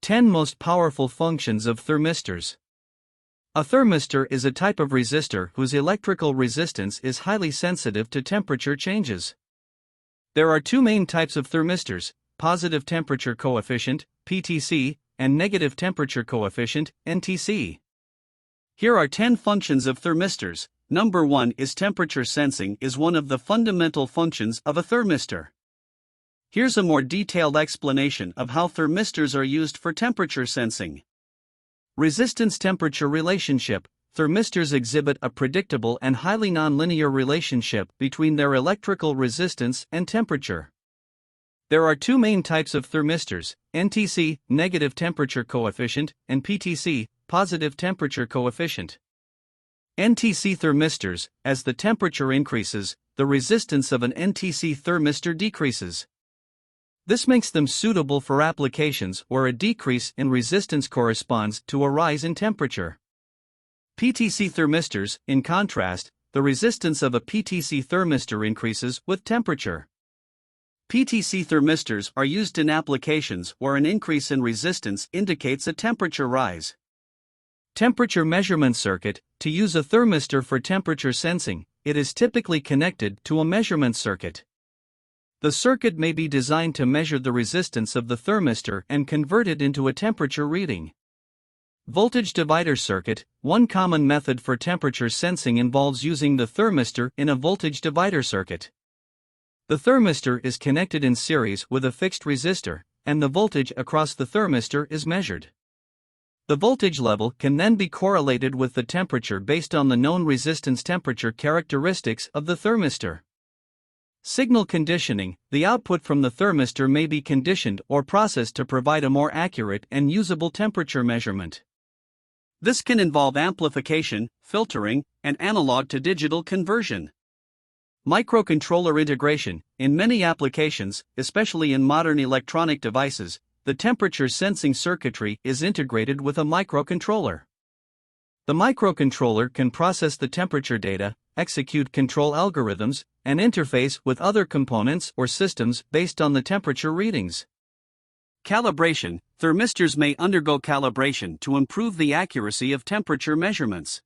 10 most powerful functions of thermistors. A thermistor is a type of resistor whose electrical resistance is highly sensitive to temperature changes. There are two main types of thermistors: positive temperature coefficient, PTC, and negative temperature coefficient, NTC. Here are 10 functions of thermistors. Number 1 is temperature sensing is one of the fundamental functions of a thermistor. Here's a more detailed explanation of how thermistors are used for temperature sensing. Resistance-temperature relationship. Thermistors exhibit a predictable and highly nonlinear relationship between their electrical resistance and temperature. There are two main types of thermistors: NTC, negative temperature coefficient, and PTC, positive temperature coefficient. NTC thermistors, as the temperature increases, the resistance of an NTC thermistor decreases. This makes them suitable for applications where a decrease in resistance corresponds to a rise in temperature. PTC thermistors, in contrast, the resistance of a PTC thermistor increases with temperature. PTC thermistors are used in applications where an increase in resistance indicates a temperature rise. Temperature measurement circuit. To use a thermistor for temperature sensing, it is typically connected to a measurement circuit. The circuit may be designed to measure the resistance of the thermistor and convert it into a temperature reading. Voltage divider circuit. One common method for temperature sensing involves using the thermistor in a voltage divider circuit. The thermistor is connected in series with a fixed resistor, and the voltage across the thermistor is measured. The voltage level can then be correlated with the temperature based on the known resistance temperature characteristics of the thermistor. Signal conditioning. The output from the thermistor may be conditioned or processed to provide a more accurate and usable temperature measurement. This can involve amplification, filtering, and analog-to-digital conversion. Microcontroller integration. In many applications, especially in modern electronic devices, the temperature sensing circuitry is integrated with a microcontroller. The microcontroller can process the temperature data, execute control algorithms, and interface with other components or systems based on the temperature readings. Calibration. Thermistors may undergo calibration to improve the accuracy of temperature measurements.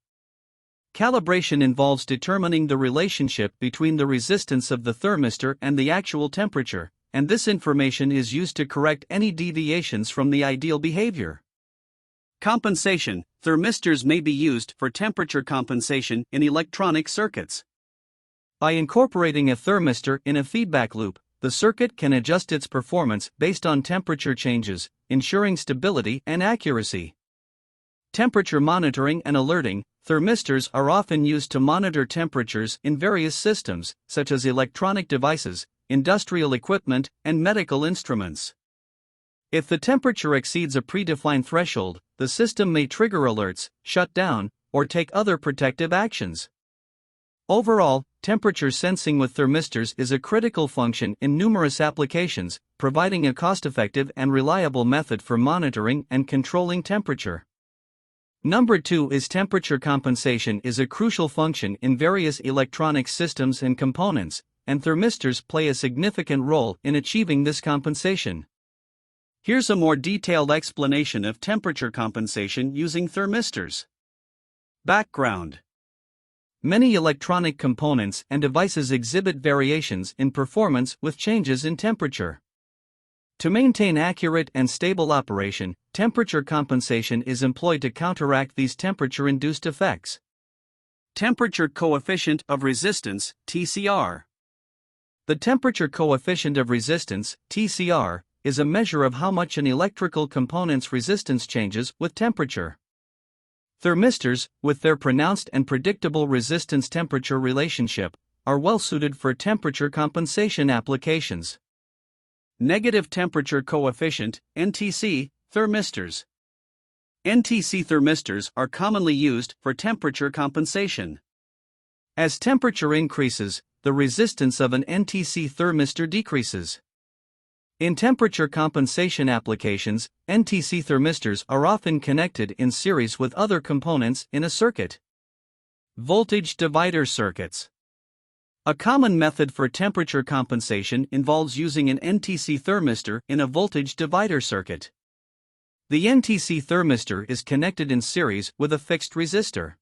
Calibration involves determining the relationship between the resistance of the thermistor and the actual temperature, and this information is used to correct any deviations from the ideal behavior. Compensation. Thermistors may be used for temperature compensation in electronic circuits. By incorporating a thermistor in a feedback loop, the circuit can adjust its performance based on temperature changes, ensuring stability and accuracy. Temperature monitoring and alerting. Thermistors are often used to monitor temperatures in various systems, such as electronic devices, industrial equipment, and medical instruments. If the temperature exceeds a predefined threshold, the system may trigger alerts, shut down, or take other protective actions. Overall, temperature sensing with thermistors is a critical function in numerous applications, providing a cost-effective and reliable method for monitoring and controlling temperature. Number 2 is temperature compensation is a crucial function in various electronic systems and components, and thermistors play a significant role in achieving this compensation. Here's a more detailed explanation of temperature compensation using thermistors. Background. Many electronic components and devices exhibit variations in performance with changes in temperature. To maintain accurate and stable operation, temperature compensation is employed to counteract these temperature-induced effects. Temperature coefficient of resistance, TCR. The temperature coefficient of resistance, TCR, is a measure of how much an electrical component's resistance changes with temperature. Thermistors, with their pronounced and predictable resistance-temperature relationship, are well suited for temperature compensation applications. Negative temperature coefficient, NTC, thermistors. NTC thermistors are commonly used for temperature compensation. As temperature increases, the resistance of an NTC thermistor decreases. In temperature compensation applications, NTC thermistors are often connected in series with other components in a circuit. Voltage divider circuits. A common method for temperature compensation involves using an NTC thermistor in a voltage divider circuit. The NTC thermistor is connected in series with a fixed resistor.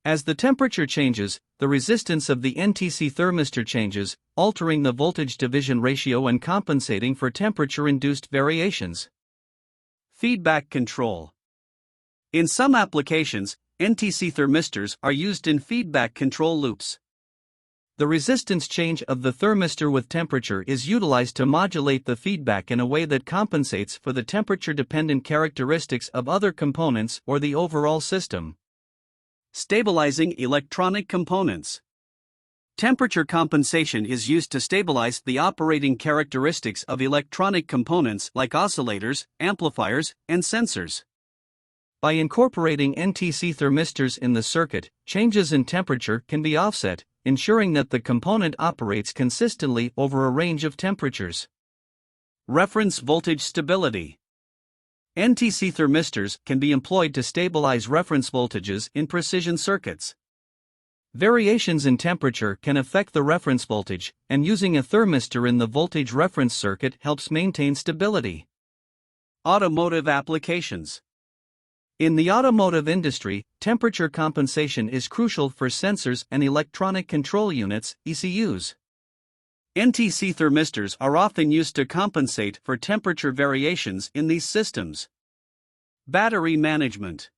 As the temperature changes, the resistance of the NTC thermistor changes, altering the voltage division ratio and compensating for temperature-induced variations. Feedback control. In some applications, NTC thermistors are used in feedback control loops. The resistance change of the thermistor with temperature is utilized to modulate the feedback in a way that compensates for the temperature-dependent characteristics of other components or the overall system. Stabilizing electronic components. Temperature compensation is used to stabilize the operating characteristics of electronic components like oscillators, amplifiers, and sensors. By incorporating NTC thermistors in the circuit, changes in temperature can be offset, ensuring that the component operates consistently over a range of temperatures. Reference voltage stability. NTC thermistors can be employed to stabilize reference voltages in precision circuits. Variations in temperature can affect the reference voltage, and using a thermistor in the voltage reference circuit helps maintain stability. Automotive applications. In the automotive industry, temperature compensation is crucial for sensors and electronic control units, ECUs. NTC thermistors are often used to compensate for temperature variations in these systems. Battery management.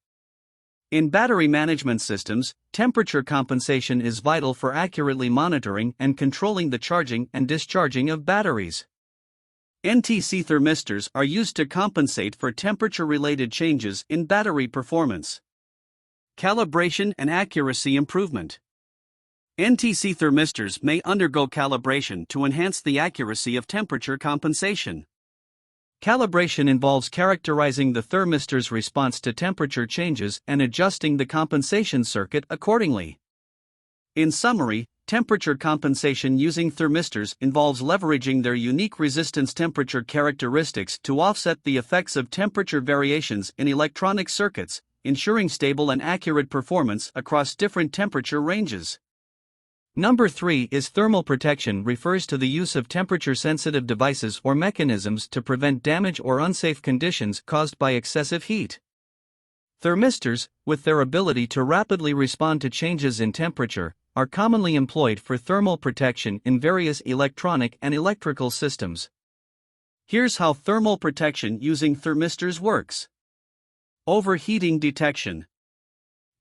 In battery management systems, temperature compensation is vital for accurately monitoring and controlling the charging and discharging of batteries. NTC thermistors are used to compensate for temperature-related changes in battery performance. Calibration and accuracy improvement. NTC thermistors may undergo calibration to enhance the accuracy of temperature compensation. Calibration involves characterizing the thermistor's response to temperature changes and adjusting the compensation circuit accordingly. In summary, temperature compensation using thermistors involves leveraging their unique resistance temperature characteristics to offset the effects of temperature variations in electronic circuits, ensuring stable and accurate performance across different temperature ranges. Number 3 is thermal protection, refers to the use of temperature-sensitive devices or mechanisms to prevent damage or unsafe conditions caused by excessive heat. Thermistors, with their ability to rapidly respond to changes in temperature, are commonly employed for thermal protection in various electronic and electrical systems. Here's how thermal protection using thermistors works. Overheating detection.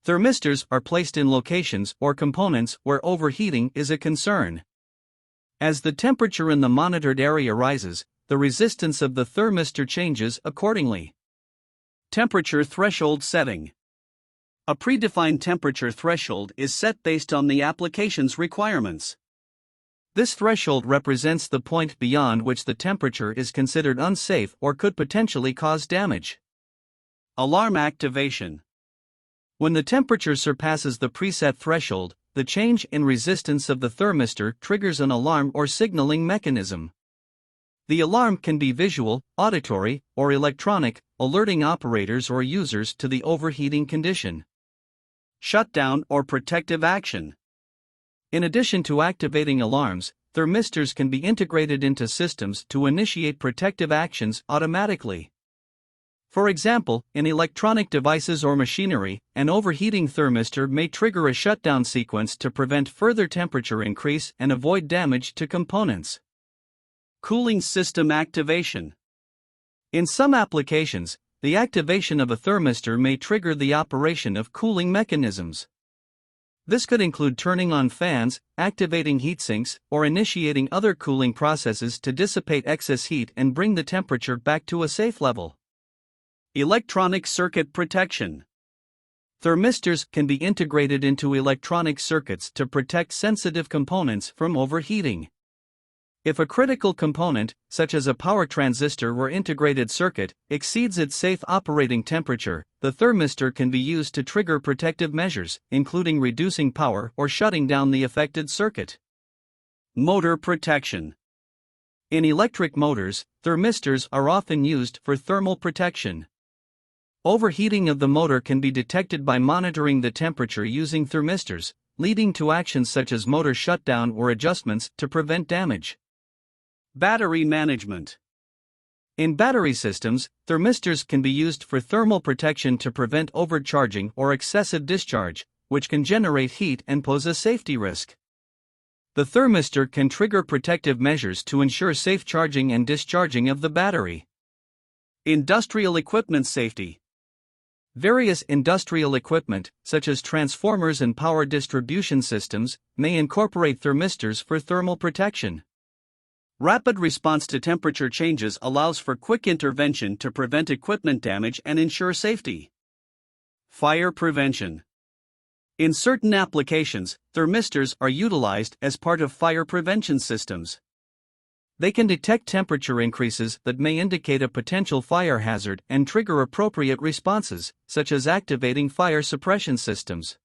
Thermistors are placed in locations or components where overheating is a concern. As the temperature in the monitored area rises, the resistance of the thermistor changes accordingly. Temperature threshold setting. A predefined temperature threshold is set based on the application's requirements. This threshold represents the point beyond which the temperature is considered unsafe or could potentially cause damage. Alarm activation. When the temperature surpasses the preset threshold, the change in resistance of the thermistor triggers an alarm or signaling mechanism. The alarm can be visual, auditory, or electronic, alerting operators or users to the overheating condition. Shutdown or protective action. In addition to activating alarms, thermistors can be integrated into systems to initiate protective actions automatically. For example, in electronic devices or machinery, an overheating thermistor may trigger a shutdown sequence to prevent further temperature increase and avoid damage to components. Cooling system activation. In some applications, the activation of a thermistor may trigger the operation of cooling mechanisms. This could include turning on fans, activating heat sinks, or initiating other cooling processes to dissipate excess heat and bring the temperature back to a safe level. Electronic circuit protection. Thermistors can be integrated into electronic circuits to protect sensitive components from overheating. If a critical component, such as a power transistor or integrated circuit, exceeds its safe operating temperature, the thermistor can be used to trigger protective measures, including reducing power or shutting down the affected circuit. Motor protection. In electric motors, thermistors are often used for thermal protection. Overheating of the motor can be detected by monitoring the temperature using thermistors, leading to actions such as motor shutdown or adjustments to prevent damage. Battery management. In battery systems, thermistors can be used for thermal protection to prevent overcharging or excessive discharge, which can generate heat and pose a safety risk. The thermistor can trigger protective measures to ensure safe charging and discharging of the battery. Industrial equipment safety. Various industrial equipment, such as transformers and power distribution systems, may incorporate thermistors for thermal protection. Rapid response to temperature changes allows for quick intervention to prevent equipment damage and ensure safety. Fire prevention. In certain applications, thermistors are utilized as part of fire prevention systems. They can detect temperature increases that may indicate a potential fire hazard and trigger appropriate responses, such as activating fire suppression systems.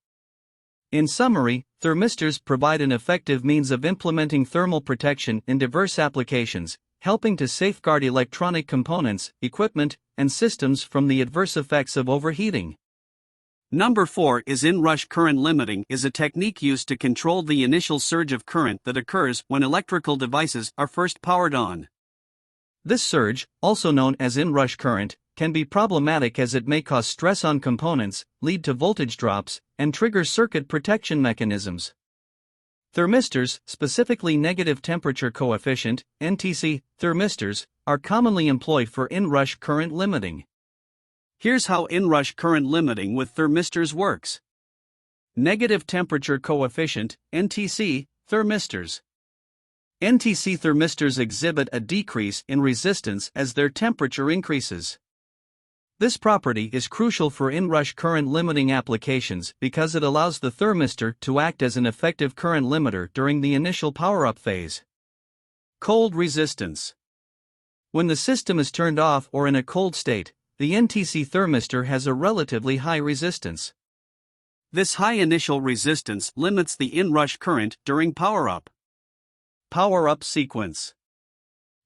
In summary, thermistors provide an effective means of implementing thermal protection in diverse applications, helping to safeguard electronic components, equipment, and systems from the adverse effects of overheating. Number 4 is Inrush Current Limiting is a technique used to control the initial surge of current that occurs when electrical devices are first powered on. This surge, also known as inrush current, can be problematic as it may cause stress on components, lead to voltage drops, and trigger circuit protection mechanisms. Thermistors, specifically negative temperature coefficient (NTC) thermistors, are commonly employed for inrush current limiting. Here's how inrush current limiting with thermistors works. Negative temperature coefficient (NTC) thermistors. NTC thermistors exhibit a decrease in resistance as their temperature increases. This property is crucial for inrush current limiting applications because it allows the thermistor to act as an effective current limiter during the initial power-up phase. Cold resistance. When the system is turned off or in a cold state, the NTC thermistor has a relatively high resistance. This high initial resistance limits the inrush current during power-up. Power-up sequence.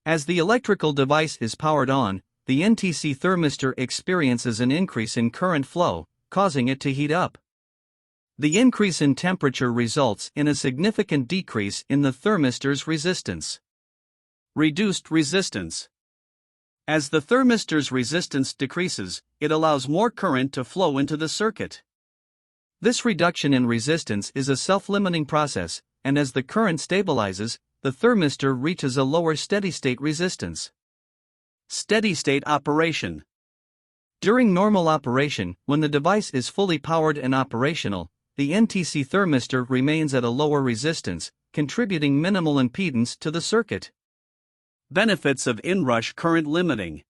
As the electrical device is powered on, the NTC thermistor experiences an increase in current flow, causing it to heat up. The increase in temperature results in a significant decrease in the thermistor's resistance. Reduced resistance. As the thermistor's resistance decreases, it allows more current to flow into the circuit. This reduction in resistance is a self-limiting process, and as the current stabilizes, the thermistor reaches a lower steady-state resistance. Steady-state operation. During normal operation, when the device is fully powered and operational, the NTC thermistor remains at a lower resistance, contributing minimal impedance to the circuit. Benefits of inrush current limiting.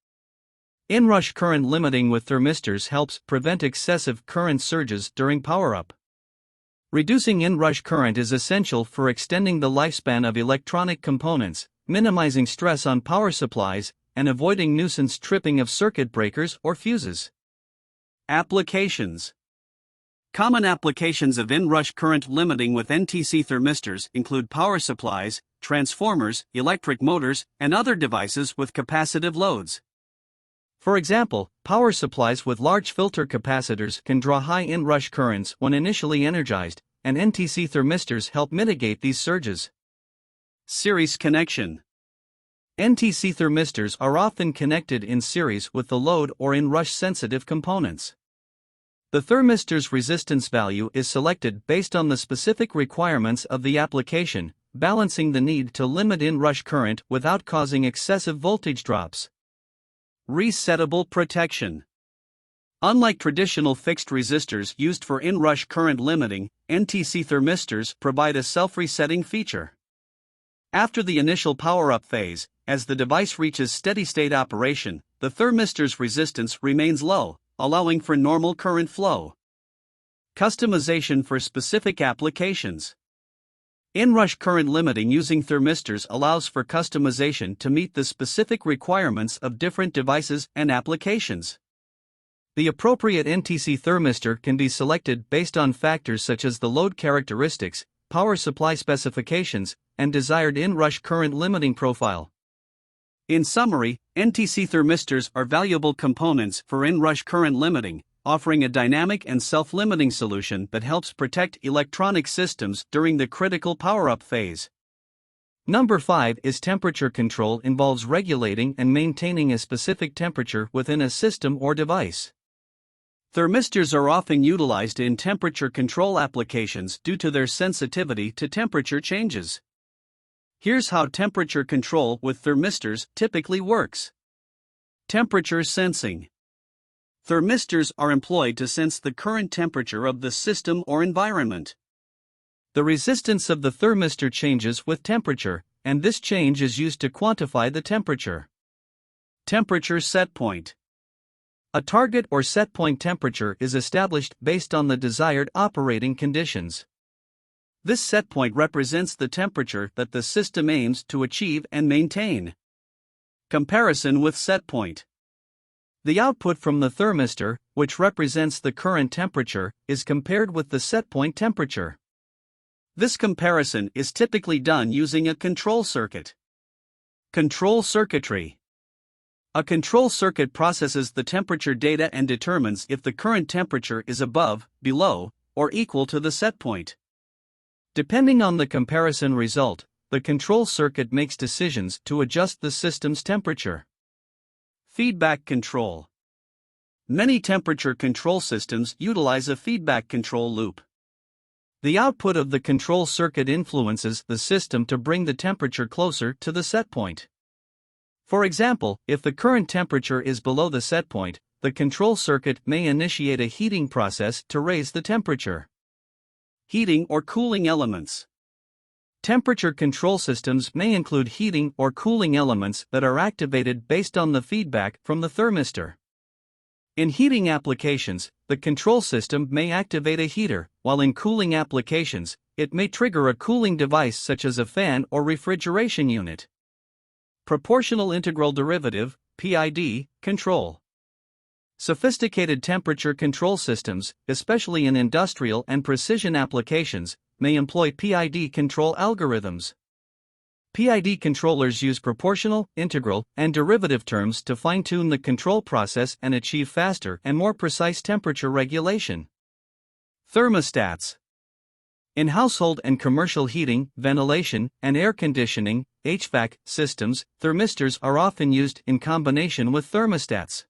Inrush current limiting with thermistors helps prevent excessive current surges during power-up. Reducing inrush current is essential for extending the lifespan of electronic components, minimizing stress on power supplies, and avoiding nuisance tripping of circuit breakers or fuses. Applications. Common applications of inrush current limiting with NTC thermistors include power supplies, transformers, electric motors, and other devices with capacitive loads. For example, power supplies with large filter capacitors can draw high inrush currents when initially energized, and NTC thermistors help mitigate these surges. Series connection. NTC thermistors are often connected in series with the load or inrush-sensitive components. The thermistor's resistance value is selected based on the specific requirements of the application, balancing the need to limit inrush current without causing excessive voltage drops. Resettable protection. Unlike traditional fixed resistors used for inrush current limiting, NTC thermistors provide a self-resetting feature. After the initial power-up phase, as the device reaches steady-state operation, the thermistor's resistance remains low, allowing for normal current flow. Customization for specific applications. Inrush current limiting using thermistors allows for customization to meet the specific requirements of different devices and applications. The appropriate NTC thermistor can be selected based on factors such as the load characteristics, power supply specifications, and desired inrush current limiting profile. In summary, NTC thermistors are valuable components for inrush current limiting, offering a dynamic and self-limiting solution that helps protect electronic systems during the critical power-up phase. Number 5 is temperature control involves regulating and maintaining a specific temperature within a system or device. Thermistors are often utilized in temperature control applications due to their sensitivity to temperature changes. Here's how temperature control with thermistors typically works. Temperature sensing. Thermistors are employed to sense the current temperature of the system or environment. The resistance of the thermistor changes with temperature, and this change is used to quantify the temperature. Temperature set point. A target or set point temperature is established based on the desired operating conditions. This set point represents the temperature that the system aims to achieve and maintain. Comparison with set point. The output from the thermistor, which represents the current temperature, is compared with the set point temperature. This comparison is typically done using a control circuit. Control circuitry. A control circuit processes the temperature data and determines if the current temperature is above, below, or equal to the set point. Depending on the comparison result, the control circuit makes decisions to adjust the system's temperature. Feedback control. Many temperature control systems utilize a feedback control loop. The output of the control circuit influences the system to bring the temperature closer to the set point. For example, if the current temperature is below the set point, the control circuit may initiate a heating process to raise the temperature. Heating or cooling elements. Temperature control systems may include heating or cooling elements that are activated based on the feedback from the thermistor. In heating applications, the control system may activate a heater, while in cooling applications, it may trigger a cooling device such as a fan or refrigeration unit. Proportional integral derivative, PID, control. Sophisticated temperature control systems, especially in industrial and precision applications, may employ PID control algorithms. PID controllers use proportional, integral, and derivative terms to fine-tune the control process and achieve faster and more precise temperature regulation. Thermostats. In household and commercial heating, ventilation, and air conditioning, HVAC, systems, thermistors are often used in combination with thermostats.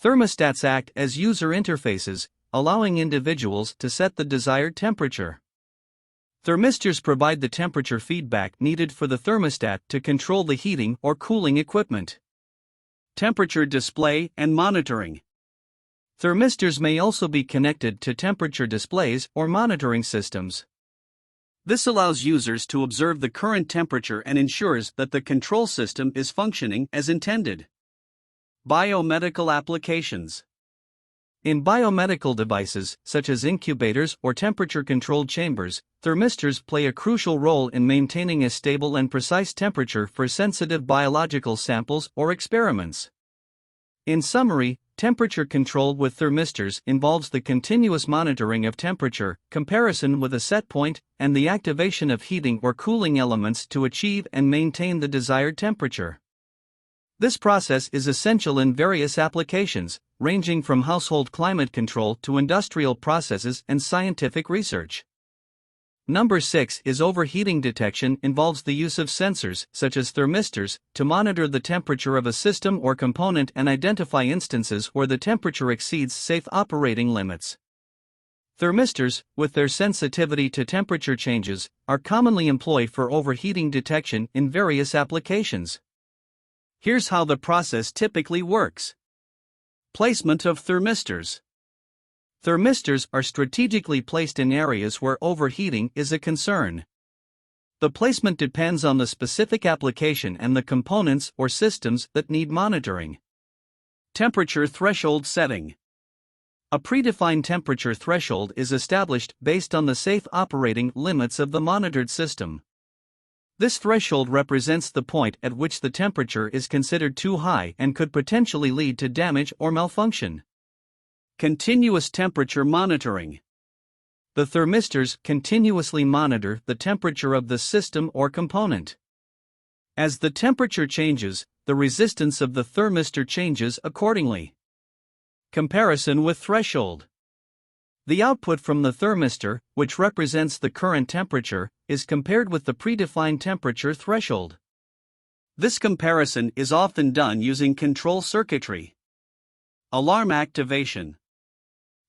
Thermostats act as user interfaces, allowing individuals to set the desired temperature. Thermistors provide the temperature feedback needed for the thermostat to control the heating or cooling equipment. Temperature display and monitoring. Thermistors may also be connected to temperature displays or monitoring systems. This allows users to observe the current temperature and ensures that the control system is functioning as intended. Biomedical applications. In biomedical devices, such as incubators or temperature-controlled chambers, thermistors play a crucial role in maintaining a stable and precise temperature for sensitive biological samples or experiments. In summary, temperature control with thermistors involves the continuous monitoring of temperature, comparison with a set point, and the activation of heating or cooling elements to achieve and maintain the desired temperature. This process is essential in various applications, ranging from household climate control to industrial processes and scientific research. Number 6 is overheating detection involves the use of sensors, such as thermistors, to monitor the temperature of a system or component and identify instances where the temperature exceeds safe operating limits. Thermistors, with their sensitivity to temperature changes, are commonly employed for overheating detection in various applications. Here's how the process typically works. Placement of thermistors. Thermistors are strategically placed in areas where overheating is a concern. The placement depends on the specific application and the components or systems that need monitoring. Temperature threshold setting. A predefined temperature threshold is established based on the safe operating limits of the monitored system. This threshold represents the point at which the temperature is considered too high and could potentially lead to damage or malfunction. Continuous temperature monitoring. The thermistors continuously monitor the temperature of the system or component. As the temperature changes, the resistance of the thermistor changes accordingly. Comparison with threshold. The output from the thermistor, which represents the current temperature, is compared with the predefined temperature threshold. This comparison is often done using control circuitry. Alarm activation.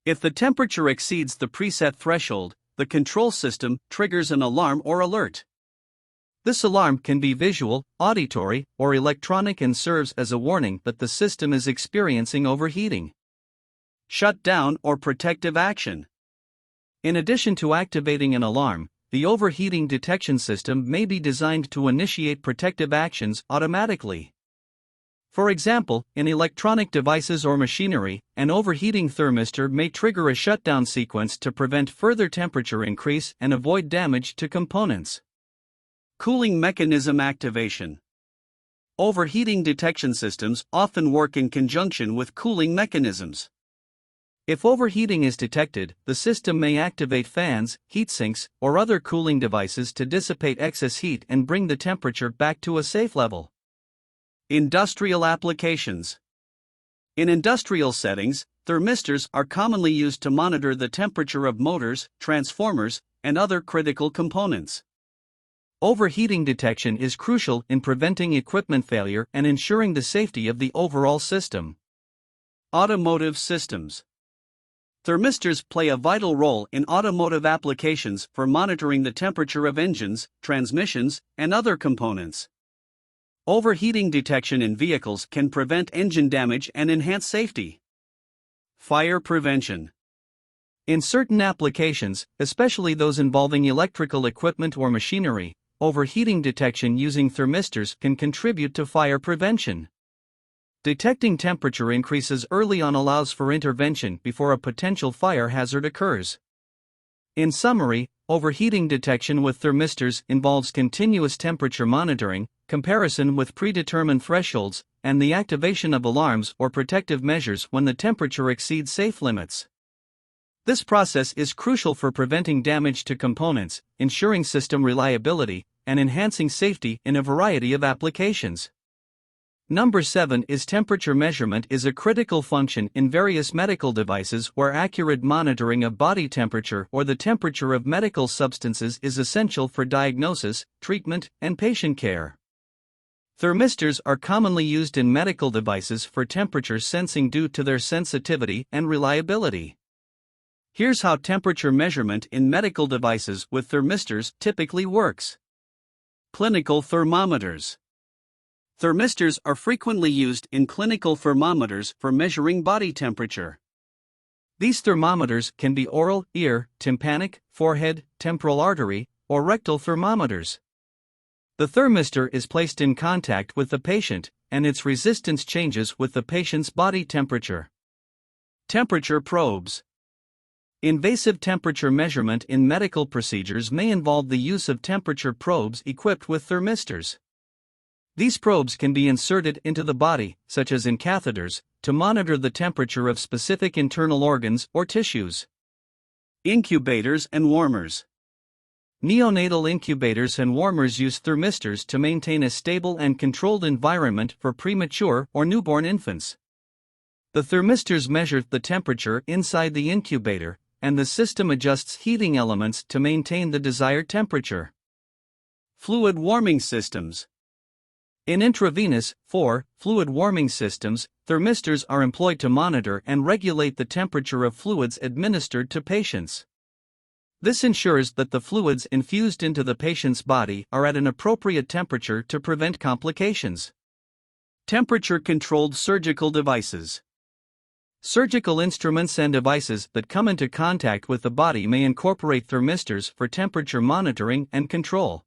If the temperature exceeds the preset threshold, the control system triggers an alarm or alert. This alarm can be visual, auditory, or electronic and serves as a warning that the system is experiencing overheating. Shutdown or protective action. In addition to activating an alarm, the overheating detection system may be designed to initiate protective actions automatically. For example, in electronic devices or machinery, an overheating thermistor may trigger a shutdown sequence to prevent further temperature increase and avoid damage to components. Cooling mechanism activation. Overheating detection systems often work in conjunction with cooling mechanisms. If overheating is detected, the system may activate fans, heat sinks, or other cooling devices to dissipate excess heat and bring the temperature back to a safe level. Industrial applications. In industrial settings, thermistors are commonly used to monitor the temperature of motors, transformers, and other critical components. Overheating detection is crucial in preventing equipment failure and ensuring the safety of the overall system. Automotive systems. Thermistors play a vital role in automotive applications for monitoring the temperature of engines, transmissions, and other components. Overheating detection in vehicles can prevent engine damage and enhance safety. Fire prevention. In certain applications, especially those involving electrical equipment or machinery, overheating detection using thermistors can contribute to fire prevention. Detecting temperature increases early on allows for intervention before a potential fire hazard occurs. In summary, overheating detection with thermistors involves continuous temperature monitoring, comparison with predetermined thresholds, and the activation of alarms or protective measures when the temperature exceeds safe limits. This process is crucial for preventing damage to components, ensuring system reliability, and enhancing safety in a variety of applications. Number 7 is temperature measurement is a critical function in various medical devices where accurate monitoring of body temperature or the temperature of medical substances is essential for diagnosis, treatment, and patient care. Thermistors are commonly used in medical devices for temperature sensing due to their sensitivity and reliability. Here's how temperature measurement in medical devices with thermistors typically works. Clinical thermometers. Thermistors are frequently used in clinical thermometers for measuring body temperature. These thermometers can be oral, ear, tympanic, forehead, temporal artery, or rectal thermometers. The thermistor is placed in contact with the patient, and its resistance changes with the patient's body temperature. Temperature probes. Invasive temperature measurement in medical procedures may involve the use of temperature probes equipped with thermistors. These probes can be inserted into the body, such as in catheters, to monitor the temperature of specific internal organs or tissues. Incubators and warmers. Neonatal incubators and warmers use thermistors to maintain a stable and controlled environment for premature or newborn infants. The thermistors measure the temperature inside the incubator, and the system adjusts heating elements to maintain the desired temperature. Fluid warming systems. In intravenous, fluid warming systems, thermistors are employed to monitor and regulate the temperature of fluids administered to patients. This ensures that the fluids infused into the patient's body are at an appropriate temperature to prevent complications. Temperature-controlled surgical devices. Surgical instruments and devices that come into contact with the body may incorporate thermistors for temperature monitoring and control.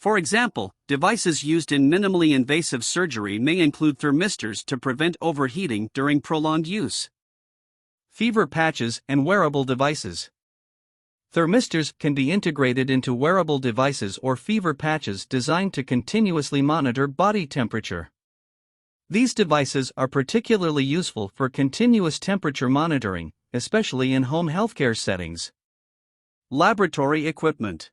For example, devices used in minimally invasive surgery may include thermistors to prevent overheating during prolonged use. Fever patches and wearable devices. Thermistors can be integrated into wearable devices or fever patches designed to continuously monitor body temperature. These devices are particularly useful for continuous temperature monitoring, especially in home healthcare settings. Laboratory equipment.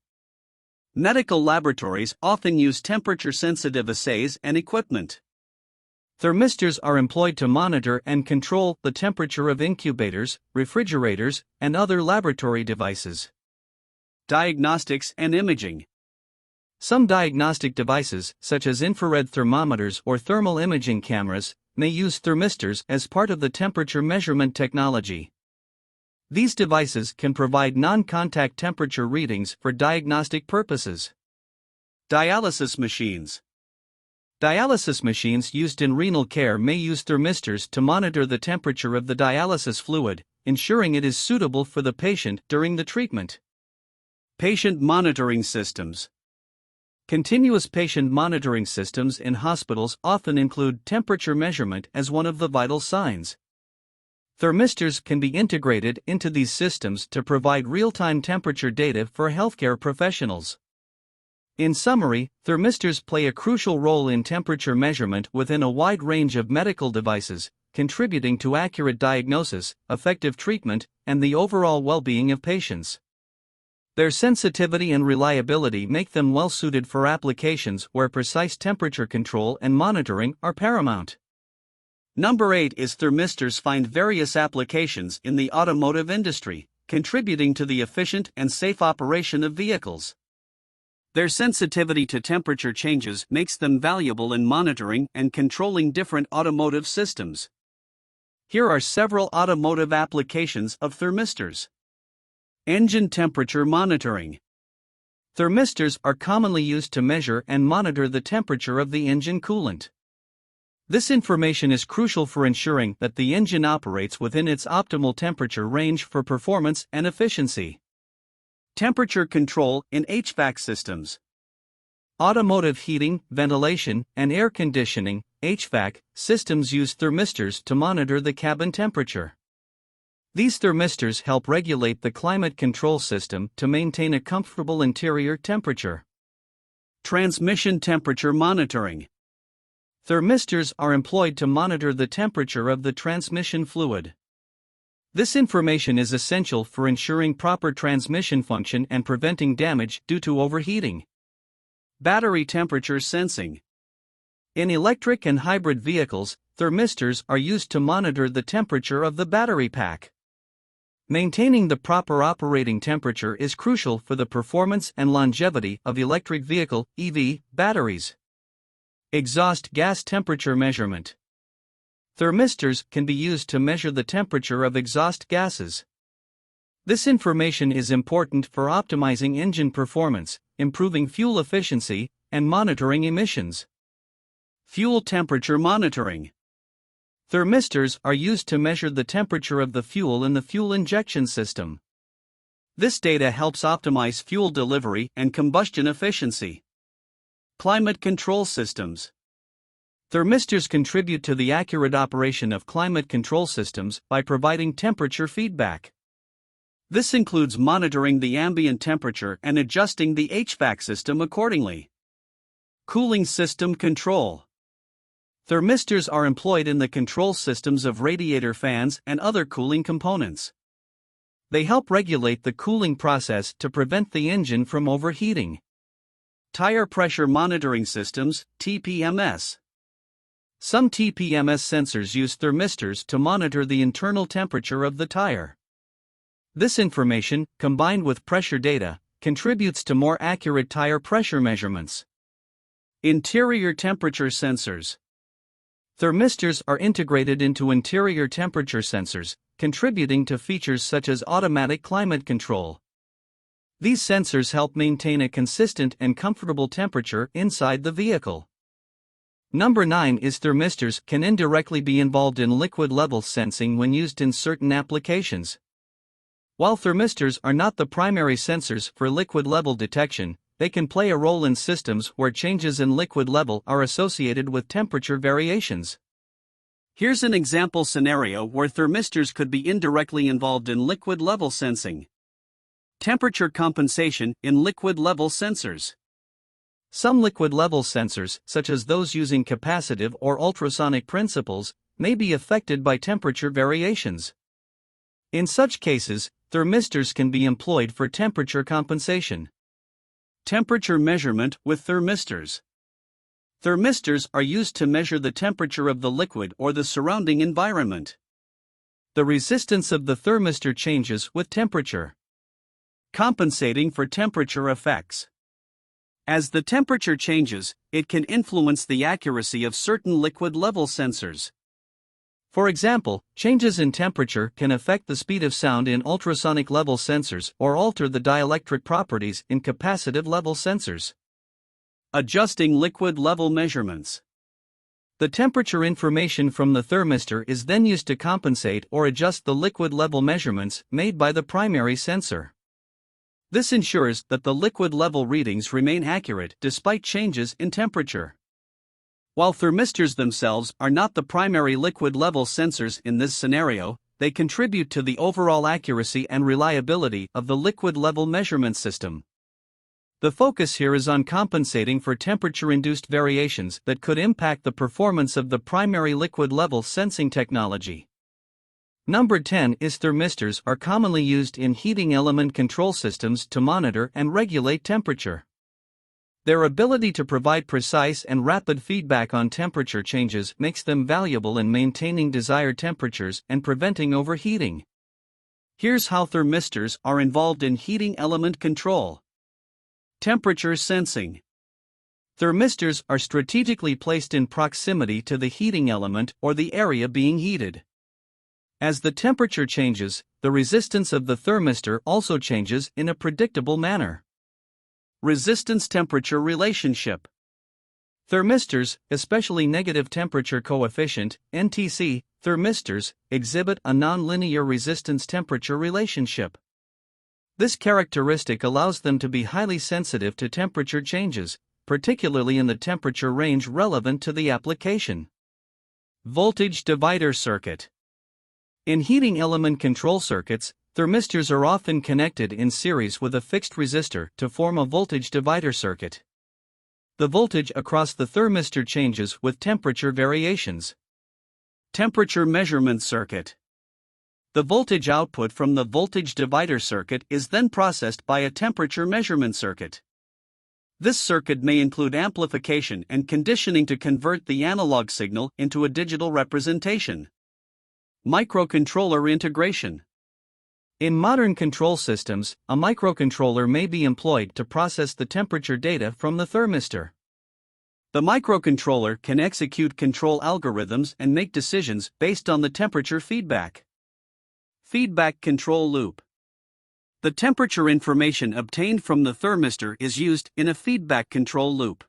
Medical laboratories often use temperature-sensitive assays and equipment. Thermistors are employed to monitor and control the temperature of incubators, refrigerators, and other laboratory devices. Diagnostics and imaging. Some diagnostic devices, such as infrared thermometers or thermal imaging cameras, may use thermistors as part of the temperature measurement technology. These devices can provide non-contact temperature readings for diagnostic purposes. Dialysis machines. Dialysis machines used in renal care may use thermistors to monitor the temperature of the dialysis fluid, ensuring it is suitable for the patient during the treatment. Patient monitoring systems. Continuous patient monitoring systems in hospitals often include temperature measurement as one of the vital signs. Thermistors can be integrated into these systems to provide real-time temperature data for healthcare professionals. In summary, thermistors play a crucial role in temperature measurement within a wide range of medical devices, contributing to accurate diagnosis, effective treatment, and the overall well-being of patients. Their sensitivity and reliability make them well-suited for applications where precise temperature control and monitoring are paramount. Number 8 is thermistors find various applications in the automotive industry, contributing to the efficient and safe operation of vehicles. Their sensitivity to temperature changes makes them valuable in monitoring and controlling different automotive systems. Here are several automotive applications of thermistors. Engine temperature monitoring. Thermistors are commonly used to measure and monitor the temperature of the engine coolant. This information is crucial for ensuring that the engine operates within its optimal temperature range for performance and efficiency. Temperature control in HVAC systems. Automotive heating, ventilation, and air conditioning (HVAC) systems use thermistors to monitor the cabin temperature. These thermistors help regulate the climate control system to maintain a comfortable interior temperature. Transmission temperature monitoring. Thermistors are employed to monitor the temperature of the transmission fluid. This information is essential for ensuring proper transmission function and preventing damage due to overheating. Battery temperature sensing. In electric and hybrid vehicles, thermistors are used to monitor the temperature of the battery pack. Maintaining the proper operating temperature is crucial for the performance and longevity of electric vehicle (EV) batteries. Exhaust gas temperature measurement. Thermistors can be used to measure the temperature of exhaust gases. This information is important for optimizing engine performance, improving fuel efficiency, and monitoring emissions. Fuel temperature monitoring. Thermistors are used to measure the temperature of the fuel in the fuel injection system. This data helps optimize fuel delivery and combustion efficiency. Climate control systems. Thermistors contribute to the accurate operation of climate control systems by providing temperature feedback. This includes monitoring the ambient temperature and adjusting the HVAC system accordingly. Cooling system control. Thermistors are employed in the control systems of radiator fans and other cooling components. They help regulate the cooling process to prevent the engine from overheating. Tire pressure monitoring systems, TPMS. Some TPMS sensors use thermistors to monitor the internal temperature of the tire. This information, combined with pressure data, contributes to more accurate tire pressure measurements. Interior temperature sensors. Thermistors are integrated into interior temperature sensors, contributing to features such as automatic climate control. These sensors help maintain a consistent and comfortable temperature inside the vehicle. Number 9 is thermistors can indirectly be involved in liquid level sensing when used in certain applications. While thermistors are not the primary sensors for liquid level detection, they can play a role in systems where changes in liquid level are associated with temperature variations. Here's an example scenario where thermistors could be indirectly involved in liquid level sensing. Temperature compensation in liquid level sensors. Some liquid level sensors, such as those using capacitive or ultrasonic principles, may be affected by temperature variations. In such cases, thermistors can be employed for temperature compensation. Temperature measurement with thermistors. Thermistors are used to measure the temperature of the liquid or the surrounding environment. The resistance of the thermistor changes with temperature. Compensating for temperature effects. As the temperature changes, it can influence the accuracy of certain liquid level sensors. For example, changes in temperature can affect the speed of sound in ultrasonic level sensors or alter the dielectric properties in capacitive level sensors. Adjusting liquid level measurements. The temperature information from the thermistor is then used to compensate or adjust the liquid level measurements made by the primary sensor. This ensures that the liquid level readings remain accurate despite changes in temperature. While thermistors themselves are not the primary liquid level sensors in this scenario, they contribute to the overall accuracy and reliability of the liquid level measurement system. The focus here is on compensating for temperature-induced variations that could impact the performance of the primary liquid level sensing technology. Number 10 is thermistors are commonly used in heating element control systems to monitor and regulate temperature. Their ability to provide precise and rapid feedback on temperature changes makes them valuable in maintaining desired temperatures and preventing overheating. Here's how thermistors are involved in heating element control. Temperature sensing. Thermistors are strategically placed in proximity to the heating element or the area being heated. As the temperature changes, the resistance of the thermistor also changes in a predictable manner. Resistance-temperature relationship. Thermistors, especially negative temperature coefficient (NTC) thermistors, exhibit a nonlinear resistance-temperature relationship. This characteristic allows them to be highly sensitive to temperature changes, particularly in the temperature range relevant to the application. Voltage divider circuit. In heating element control circuits, thermistors are often connected in series with a fixed resistor to form a voltage divider circuit. The voltage across the thermistor changes with temperature variations. Temperature measurement circuit. The voltage output from the voltage divider circuit is then processed by a temperature measurement circuit. This circuit may include amplification and conditioning to convert the analog signal into a digital representation. Microcontroller integration. In modern control systems, a microcontroller may be employed to process the temperature data from the thermistor. The microcontroller can execute control algorithms and make decisions based on the temperature feedback. Feedback control loop. The temperature information obtained from the thermistor is used in a feedback control loop.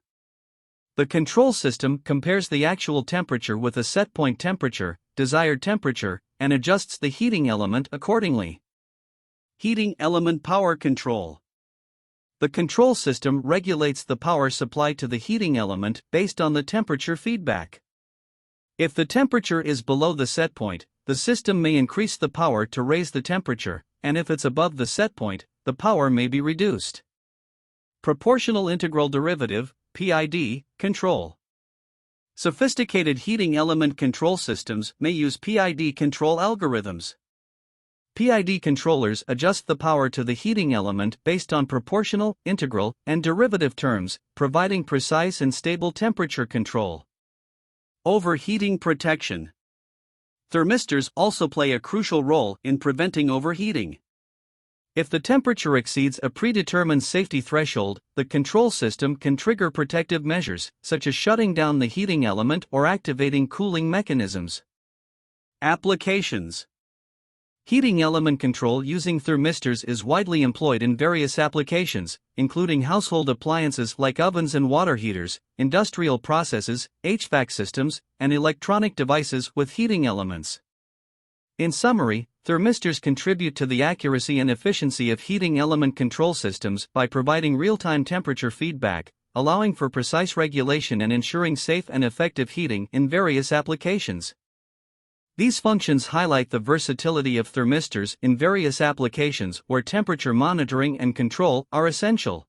The control system compares the actual temperature with a set point temperature, desired temperature, and adjusts the heating element accordingly. Heating element power control. The control system regulates the power supply to the heating element based on the temperature feedback. If the temperature is below the set point, the system may increase the power to raise the temperature, and if it's above the set point, the power may be reduced. Proportional integral derivative (PID) control. Sophisticated heating element control systems may use PID control algorithms. PID controllers adjust the power to the heating element based on proportional, integral, and derivative terms, providing precise and stable temperature control. Overheating protection. Thermistors also play a crucial role in preventing overheating. If the temperature exceeds a predetermined safety threshold, the control system can trigger protective measures, such as shutting down the heating element or activating cooling mechanisms. Applications. Heating element control using thermistors is widely employed in various applications, including household appliances like ovens and water heaters, industrial processes, HVAC systems, and electronic devices with heating elements. In summary, thermistors contribute to the accuracy and efficiency of heating element control systems by providing real-time temperature feedback, allowing for precise regulation and ensuring safe and effective heating in various applications. These functions highlight the versatility of thermistors in various applications where temperature monitoring and control are essential.